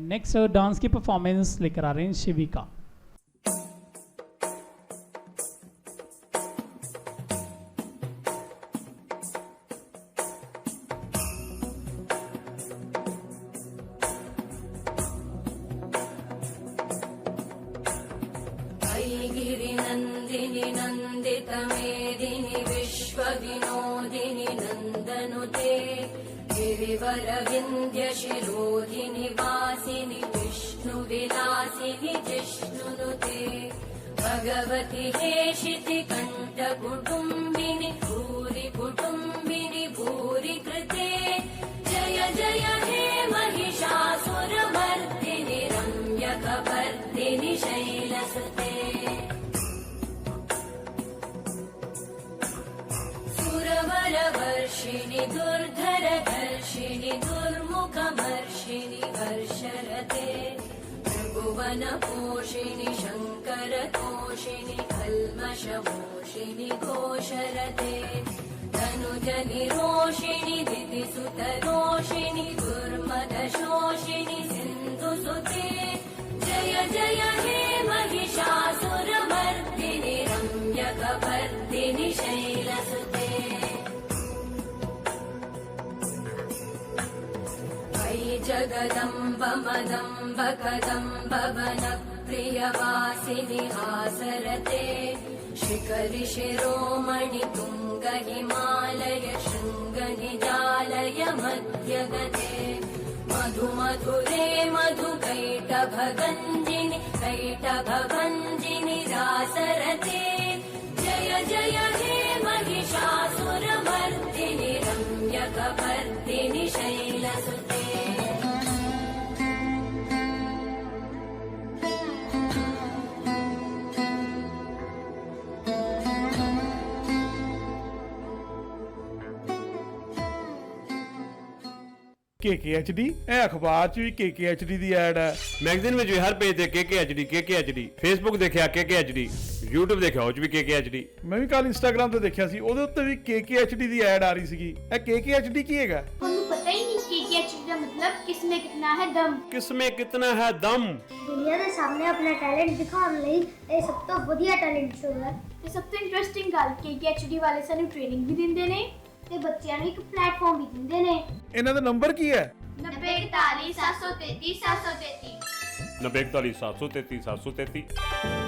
Next dance की performance लेकर आ रहे हैं शिविका। गिरिनन्दिनि नन्दितमेदिनि विश्वविनोदिनि नन्दनुते गिरिवरविन्द्यशिरोधिनि वासिनि विष्णुविलासिनि जिष्णुनुते भगवति हेशिति कण्ठकुटुम्बिनि भूरि कुटुम्बिनि भूरि कृते जय जय हे महिषासुरमर्दिनि रम्यकपर्दिनि शैलसुते सुरवरवर्षिणि दुर्धरधर्षिणि दुर्मुखमर्षिणि वर्षरते त्रिभुवनपोषिणि शङ्करतोषिणि कल्मषमोषिणि घोषरते धनुजनिरोषिणि दितिसुतरोषिणि दुर्मदशोषिणि सिन्धुसुते जय जय हे महिषासुरमर्दिनि रम्यकपर्दिनि शैलसुते जगदम्ब मदम्ब कदम्ब वनप्रियवासिनि हासरते शिखरि शिरोमणि तुङ्ग हिमालय शृङ्ग निजालय मध्यगते मधु मधुरे मधु कैटभगञ्जिनि कैटभभञ्जिनि रासरते जय जय हे महिषासुरमर्दिनि रम्यकपर्दिनि शैलसुते KKHD ਇਹ ਅਖਬਾਰ 'ਚ ਵੀ KKHD ਦੀ ਐਡ ਹੈ, ਮੈਗਜ਼ੀਨ ਵਿੱਚ ਵੀ ਹਰ ਪੇਜ ਤੇ KKHD, ਫੇਸਬੁੱਕ ਦੇਖਿਆ KKHD, YouTube ਦੇਖਿਆ ਉਹ 'ਚ ਵੀ KKHD। ਮੈਂ ਵੀ ਕੱਲ ਇੰਸਟਾਗ੍ਰਾਮ ਤੇ ਦੇਖਿਆ ਸੀ, ਉਹਦੇ ਉੱਤੇ ਵੀ KKHD ਦੀ ਐਡ ਆ ਰਹੀ ਸੀਗੀ। ਇਹ KKHD ਕੀ ਹੈਗਾ? ਤੁਹਾਨੂੰ ਪਤਾ ਹੀ ਨਹੀਂ KKHD ਦਾ ਮਤਲਬ ਕਿਸਮੇ ਕਿਤਨਾ ਹੈ ਦਮ। ਕਿਸਮੇ ਕਿਤਨਾ ਹੈ ਦਮ। ਦੁਨੀਆ ਦੇ ਸਾਹਮਣੇ ਆਪਣਾ ਟੈਲੈਂਟ ਦਿਖਾਉਣ ਲਈ ਇਹ ਸਭ ਤੋਂ ਵਧੀਆ ਟੈਲੈਂਟ ਸ਼ੋਅ ਹੈ ਤੇ ਸਭ ਤੋਂ ਇੰਟਰਸਟਿੰਗ ਗੱਲ KKHD ਵਾਲੇ ਸਾਨੂੰ ਟ੍ਰੇਨਿੰਗ ਵੀ ਦਿੰਦੇ ਨੇ ਤੇ ਬੱਚਿਆਂ ਨੂੰ ਇੱਕ ਪਲੇਟਫਾਰਮ ਵੀ ਦਿੰਦੇ ਨੇ। ਇਹਨਾਂ ਦਾ ਨੰਬਰ ਕੀ ਹੈ? 9041 733 733 9041 733 733।